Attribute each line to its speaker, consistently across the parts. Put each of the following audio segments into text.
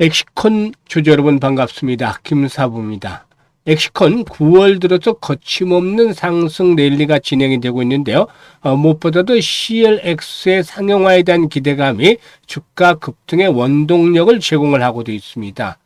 Speaker 1: 엑시콘 주주 여러분 반갑습니다. 김사부입니다. 엑시콘 9월 들어서 거침없는 상승 랠리가 진행이 되고 있는데요. 무엇보다도 CLX의 상용화에 대한 기대감이 주가 급등의 원동력을 제공을 하고 있습니다.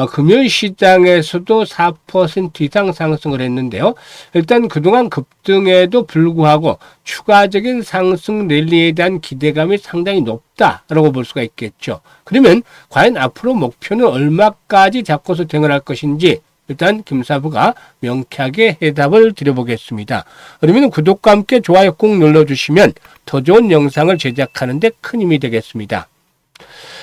Speaker 1: 금요일 시장에서도 4% 이상 상승을 했는데요. 일단 그동안 급등에도 불구하고 추가적인 상승 랠리에 대한 기대감이 상당히 높다라고 볼 수가 있겠죠. 그러면 과연 앞으로 목표는 얼마까지 잡고서 대응할 것인지 일단 김사부가 명쾌하게 해답을 드려보겠습니다. 그러면 구독과 함께 좋아요 꼭 눌러주시면 더 좋은 영상을 제작하는 데 큰 힘이 되겠습니다.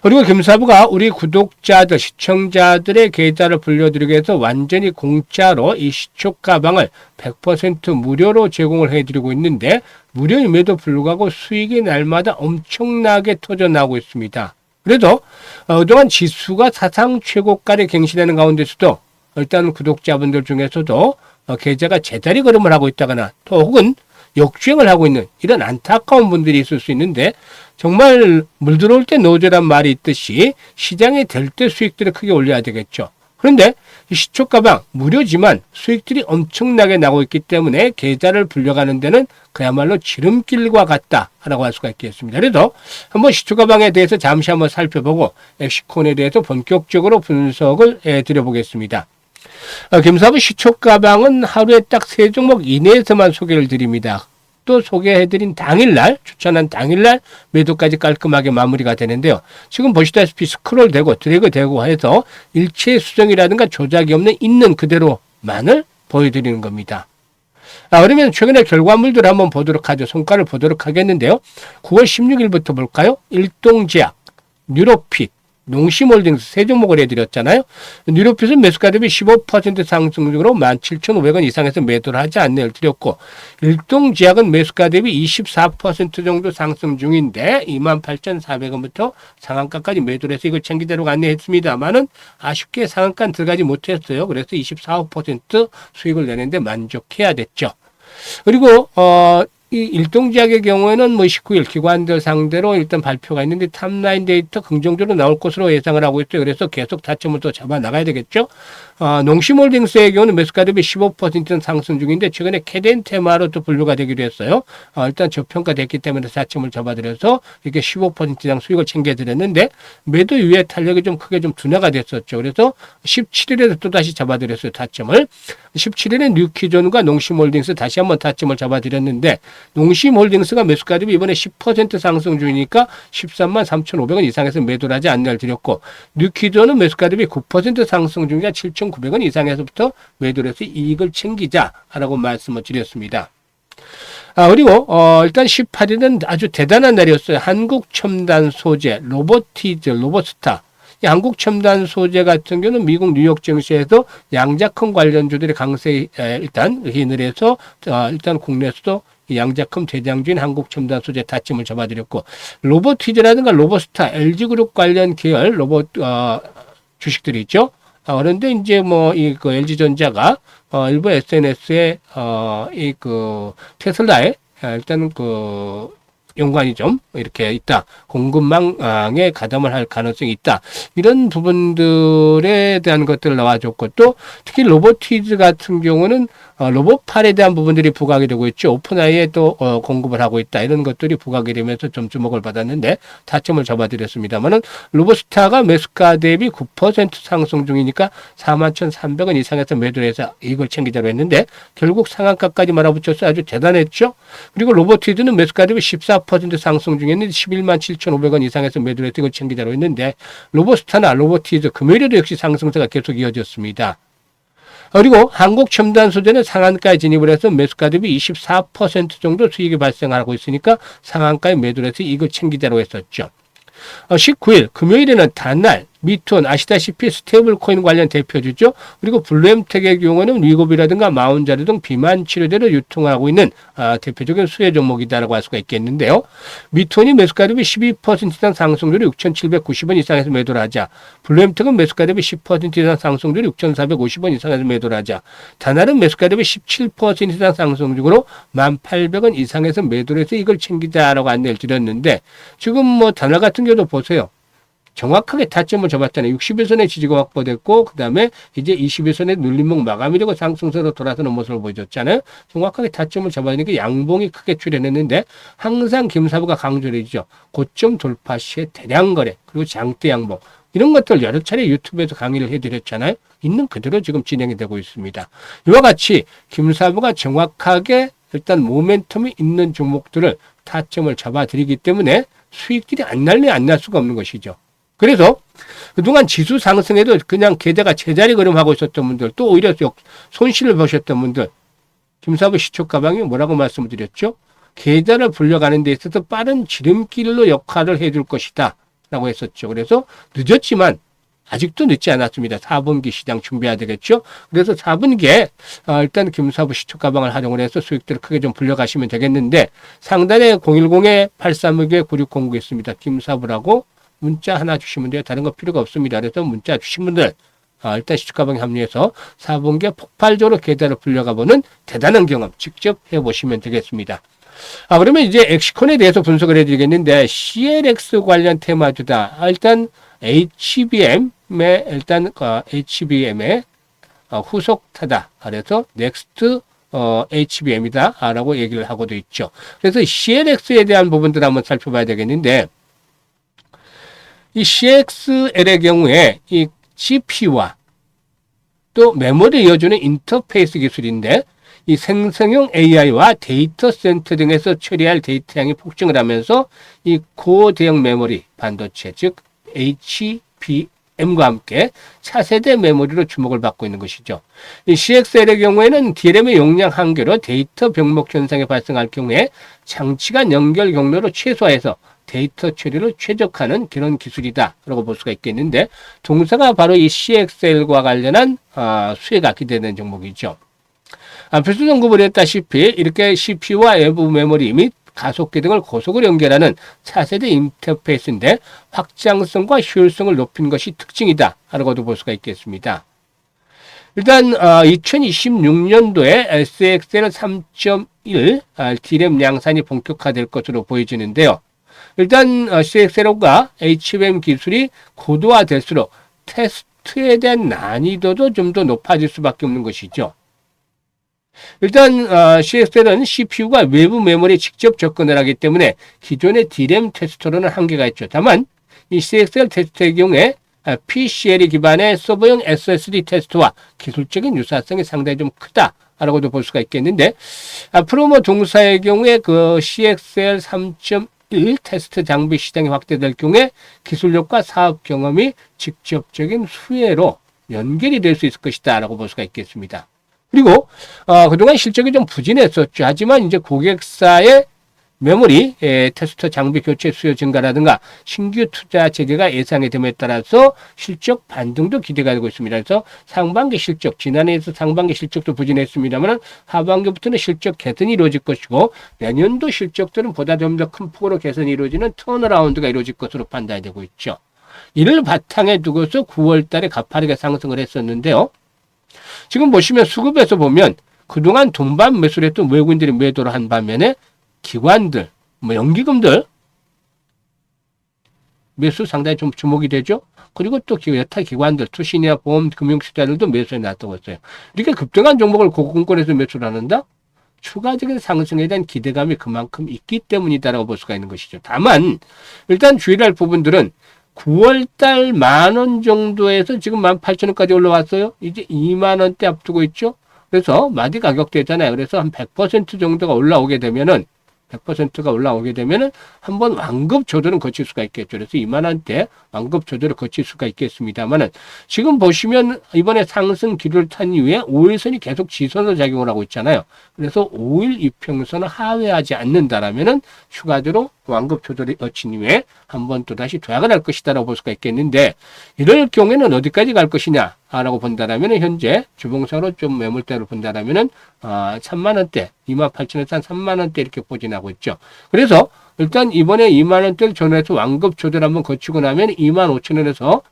Speaker 1: 그리고 김사부가 우리 구독자들, 시청자들의 계좌를 불려드리기 위해서 완전히 공짜로 이 시초 가방을 100% 무료로 제공을 해드리고 있는데 무료임에도 불구하고 수익이 날마다 엄청나게 터져나오고 있습니다. 그래도 그동안 지수가 사상 최고가를 갱신하는 가운데서도 일단 구독자분들 중에서도 계좌가 제자리 걸음을 하고 있다거나 또 혹은 역주행을 하고 있는 이런 안타까운 분들이 있을 수 있는데 정말 물 들어올 때 노조란 말이 있듯이 시장이 될 때 수익들을 크게 올려야 되겠죠. 그런데 이 시초가방 무료지만 수익들이 엄청나게 나고 있기 때문에 계좌를 불려가는 데는 그야말로 지름길과 같다라고 할 수가 있겠습니다. 그래서 한번 시초가방에 대해서 잠시 한번 살펴보고 엑시콘에 대해서 본격적으로 분석을 해드려보겠습니다. 김사부 시초가방은 하루에 딱 3종목 이내에서만 소개를 드립니다. 또 소개해드린 당일날, 추천한 당일날 매도까지 깔끔하게 마무리가 되는데요. 지금 보시다시피 스크롤되고 드래그 되고 해서 일체 수정이라든가 조작이 없는 있는 그대로만을 보여드리는 겁니다. 그러면 최근에 결과물들 한번 보도록 하죠. 성과를 보도록 하겠는데요. 9월 16일부터 볼까요? 일동제약, 뉴로핏, 농심홀딩스 세 종목을 해드렸잖아요. 뉴로핏은 매수가 대비 15% 상승률로 17,500원 이상에서 매도를 하지 않는 드렸고 일동제약은 매수가 대비 24% 정도 상승 중인데 28,400원부터 상한가까지 매도를 해서 이걸 챙기도록 안내했습니다만은 아쉽게 상한가 들어가지 못했어요. 그래서 24% 수익을 내는데 만족해야 됐죠. 그리고 이 일동제약의 경우에는 19일 기관들 상대로 일단 발표가 있는데 탑라인 데이터 긍정적으로 나올 것으로 예상을 하고 있어요. 그래서 계속 타점을 또 잡아 나가야 되겠죠. 농심홀딩스의 경우는 매수가 대비 15% 상승 중인데 최근에 캐덴 테마로 또 분류가 되기로 했어요. 일단 저평가됐기 때문에 타점을 잡아드려서 이렇게 15% 이상 수익을 챙겨드렸는데 매도 이후에 탄력이 좀 크게 좀 둔화가 됐었죠. 그래서 17일에도 또 다시 잡아드렸어요. 타점을. 17일에 뉴키존과 농심홀딩스 다시 한번 타점을 잡아드렸는데 농심홀딩스가 매수가 대비 이번에 10% 상승 중이니까 13만 3,500원 이상에서 매도를 하지 않는 날 드렸고 뉴키존은 매수가 대비 9% 상승 중이라 7,900원 이상에서부터 매도를 해서 이익을 챙기자라고 말씀을 드렸습니다. 그리고 일단 18일은 아주 대단한 날이었어요. 한국첨단소재, 로보티즈, 로보스타. 이 한국첨단 소재 같은 경우는 미국 뉴욕 증시에서 양자컴 관련주들이 강세히 일단 의인을 해서 일단 국내에서도 양자컴 대장주인 한국첨단 소재 타점을 잡아드렸고 로보티즈라든가 로보스타, LG그룹 관련 계열 로봇 주식들이 있죠. 그런데 이제 그 LG전자가 일부 SNS에 테슬라에 일단 연관이 좀 이렇게 있다. 공급망에 가담을 할 가능성이 있다. 이런 부분들에 대한 것들을 나와줬고 또 특히 로보티즈 같은 경우는 로봇팔에 대한 부분들이 부각이 되고 있죠. 오픈AI에 또 공급을 하고 있다. 이런 것들이 부각이 되면서 좀 주목을 받았는데 타점을 잡아드렸습니다만은 로보스타가 매수가 대비 9% 상승 중이니까 41,300원 이상에서 매도를 해서 이걸 챙기자로 했는데 결국 상한가까지 말아붙여서 아주 대단했죠. 그리고 로보티즈는 매수가 대비 14% 상승 중이었는데 11만 7,500원 이상에서 매도를 해서 이걸 챙기자로 했는데 로보스타나 로보티즈 금요일에도 역시 상승세가 계속 이어졌습니다. 그리고 한국첨단소재는 상한가에 진입을 해서 매수가 대비 24% 정도 수익이 발생하고 있으니까 상한가에 매도를 해서 이걸 챙기자로 했었죠. 19일 금요일에는 단날 미톤 아시다시피 스테이블 코인 관련 대표주죠. 그리고 블루엠텍의 경우는 위고비라든가 마운자르 등 비만 치료제를 유통하고 있는 대표적인 수혜 종목이다라고 할 수가 있겠는데요. 미톤이 매수가 대비 12% 이상 상승률이 6,790원 이상에서 매도를 하자. 블루엠텍은 매수가 대비 10% 이상 상승률이 6,450원 이상에서 매도를 하자. 다날은 매수가 대비 17% 이상 상승률로 1,800원 이상에서 매도를 해서 이걸 챙기자라고 안내를 드렸는데 지금 다날 같은 경우도 보세요. 정확하게 타점을 잡았잖아요. 60일선의 지지가 확보됐고 그 다음에 이제 20일선의 눌림목 마감이 되고 상승세로 돌아서는 모습을 보여줬잖아요. 정확하게 타점을 잡아내니까 양봉이 크게 출현했는데 항상 김사부가 강조를 해주죠. 고점 돌파 시에 대량 거래 그리고 장대 양봉 이런 것들 여러 차례 유튜브에서 강의를 해드렸잖아요. 있는 그대로 지금 진행이 되고 있습니다. 이와 같이 김사부가 정확하게 일단 모멘텀이 있는 종목들을 타점을 잡아드리기 때문에 수익들이 안 날래 안 날 수가 없는 것이죠. 그래서 그동안 지수 상승에도 그냥 계좌가 제자리 걸음하고 있었던 분들 또 오히려 손실을 보셨던 분들 김사부 시초 가방이 뭐라고 말씀드렸죠? 계좌를 불려가는 데 있어서 빠른 지름길로 역할을 해줄 것이다 라고 했었죠. 그래서 늦었지만 아직도 늦지 않았습니다. 4분기 시장 준비해야 되겠죠. 그래서 4분기에 일단 김사부 시초 가방을 활용을 해서 수익들을 크게 좀 불려가시면 되겠는데 상단에 010-8359-9609 있습니다. 김사부라고 문자 하나 주시면 돼요. 다른 거 필요가 없습니다. 그래서 문자 주신 분들 일단 시초 가방에 합류해서 4분기에 폭발적으로 계좌를 불려가보는 대단한 경험 직접 해보시면 되겠습니다. 그러면 이제 엑시콘에 대해서 분석을 해드리겠는데 CLX 관련 테마주다. 일단 HBM의 후속타다. 그래서 넥스트 HBM이다 라고 얘기를 하고도 있죠. 그래서 CLX에 대한 부분들 한번 살펴봐야 되겠는데 이 CXL의 경우에 이 GPU와 또 메모리를 이어주는 인터페이스 기술인데 이 생성형 AI와 데이터 센터 등에서 처리할 데이터 양이 폭증을 하면서 이 고대형 메모리 반도체 즉 HBM과 함께 차세대 메모리로 주목을 받고 있는 것이죠. 이 CXL의 경우에는 DRAM의 용량 한계로 데이터 병목 현상이 발생할 경우에 장치간 연결 경로를 최소화해서 데이터 처리를 최적화하는 그런 기술이다 라고 볼 수가 있겠는데 동사가 바로 이 CXL과 관련한 수혜가 기대되는 종목이죠. 앞에서 언급을 했다시피 이렇게 CPU와 외부 메모리 및 가속기 등을 고속으로 연결하는 차세대 인터페이스인데 확장성과 효율성을 높인 것이 특징이다 라고도 볼 수가 있겠습니다. 일단 2026년도에 SXL 3.1 DRAM 양산이 본격화될 것으로 보여지는데요. 일단 CXL과 HBM 기술이 고도화될수록 테스트에 대한 난이도도 좀 더 높아질 수밖에 없는 것이죠. 일단 CXL은 CPU가 외부 메모리에 직접 접근을 하기 때문에 기존의 DRAM 테스터로는 한계가 있죠. 다만 이 CXL 테스트의 경우에 PCL 기반의 서버용 SSD 테스트와 기술적인 유사성이 상당히 좀 크다라고도 볼 수가 있겠는데 앞으로 뭐 동사의 경우에 그 CXL 3.1 테스트 장비 시장이 확대될 경우에 기술력과 사업 경험이 직접적인 수혜로 연결이 될 수 있을 것이다 라고 볼 수가 있겠습니다. 그리고 그동안 실적이 좀 부진했었죠. 하지만 이제 고객사의 메모리 테스터 장비 교체 수요 증가라든가 신규 투자 재개가 예상이 됨에 따라서 실적 반등도 기대가 되고 있습니다. 그래서 상반기 실적, 지난해에서 상반기 실적도 부진했습니다만 하반기부터는 실적 개선이 이루어질 것이고 내년도 실적들은 보다 좀 더 큰 폭으로 개선이 이루어지는 턴어라운드가 이루어질 것으로 판단이 되고 있죠. 이를 바탕에 두고서 9월 달에 가파르게 상승을 했었는데요. 지금 보시면 수급에서 보면 그동안 동반 매수를 했던 외국인들이 매도를 한 반면에 기관들, 연기금들 매수 상당히 좀 주목이 되죠. 그리고 또 여타 기관들, 투신이나 보험, 금융투자들도 매수에 나왔다고 했어요. 이렇게 급등한 종목을 고공권에서 매수를 한다? 추가적인 상승에 대한 기대감이 그만큼 있기 때문이다라고 볼 수가 있는 것이죠. 다만 일단 주의할 부분들은 9월달 10,000원 정도에서 지금 18,000원까지 올라왔어요. 이제 20,000원대 앞두고 있죠. 그래서 마디 가격대잖아요. 그래서 한 100% 정도가 올라오게 되면은 100%가 올라오게 되면은 한번 완급 조절은 거칠 수가 있겠죠. 그래서 20,000원대 완급 조절을 거칠 수가 있겠습니다만은 지금 보시면 이번에 상승 기류를 탄 이후에 5일선이 계속 지선으로 작용을 하고 있잖아요. 그래서 5일 이평선을 하회하지 않는다라면은 추가적으로 완급 조절이 거친 이후에 한번 또 다시 도약을 할 것이다라고 볼 수가 있겠는데 이럴 경우에는 어디까지 갈 것이냐라고 본다라면은 현재 주봉상으로 좀 매물대로 본다라면은 3만원대 28,000원에서 한 3만원대 이렇게 포진하고 있죠. 그래서 일단 이번에 2만원대를 전후해서 완급 조절 한번 거치고 나면 25,000원에서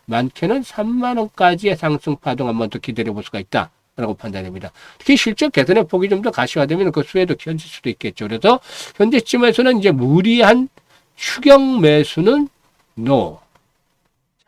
Speaker 1: 많게는 3만원까지의 상승 파동 한번 더 기다려 볼 수가 있다. 라고 판단됩니다. 특히 실적 개선의 폭이 좀 더 가시화되면 그 수혜도 켜질 수도 있겠죠. 그래서 현재쯤에서는 이제 무리한 추격 매수는 NO.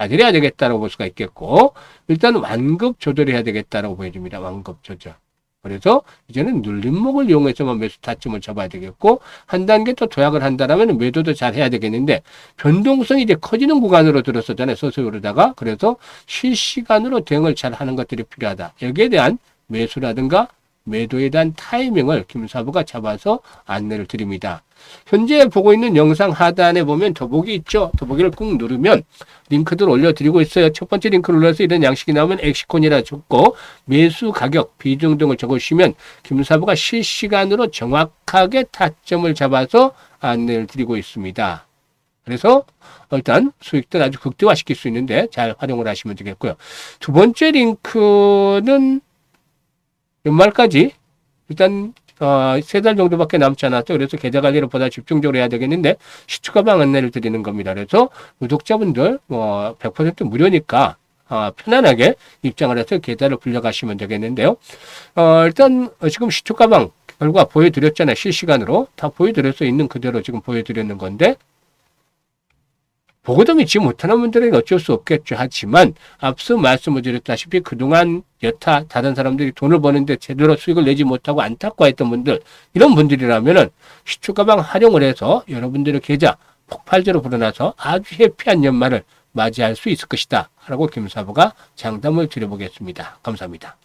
Speaker 1: 자제해야 되겠다라고 볼 수가 있겠고, 일단 완급 조절해야 되겠다라고 보여집니다. 완급 조절. 그래서 이제는 눌림목을 이용해서만 매수 타점을 잡아야 되겠고, 한 단계 또 도약을 한다라면 매도도 잘 해야 되겠는데, 변동성이 이제 커지는 구간으로 들었었잖아요. 서서히 오르다가. 그래서 실시간으로 대응을 잘 하는 것들이 필요하다. 여기에 대한 매수라든가 매도에 대한 타이밍을 김사부가 잡아서 안내를 드립니다. 현재 보고 있는 영상 하단에 보면 더보기 있죠. 더보기를 꾹 누르면 링크들 올려드리고 있어요. 첫 번째 링크를 눌러서 이런 양식이 나오면 엑시콘이라 적고 매수 가격, 비중 등을 적으시면 김사부가 실시간으로 정확하게 타점을 잡아서 안내를 드리고 있습니다. 그래서 일단 수익들 아주 극대화시킬 수 있는데 잘 활용을 하시면 되겠고요. 두 번째 링크는 연말까지 일단 3달 정도밖에 남지 않았죠. 그래서 계좌 관리를 보다 집중적으로 해야 되겠는데 시초가방 안내를 드리는 겁니다. 그래서 구독자분들 100% 무료니까 편안하게 입장을 해서 계좌를 불려가시면 되겠는데요. 일단 지금 시초가방 결과 보여드렸잖아요. 실시간으로 다 보여드려서 있는 그대로 지금 보여드리는 건데, 보고도 믿지 못하는 분들은 어쩔 수 없겠죠. 하지만 앞서 말씀을 드렸다시피 그동안 여타 다른 사람들이 돈을 버는데 제대로 수익을 내지 못하고 안타까워했던 분들, 이런 분들이라면은 시초가방 활용을 해서 여러분들의 계좌 폭발적으로 불어나서 아주 해피한 연말을 맞이할 수 있을 것이다 라고 김사부가 장담을 드려보겠습니다. 감사합니다.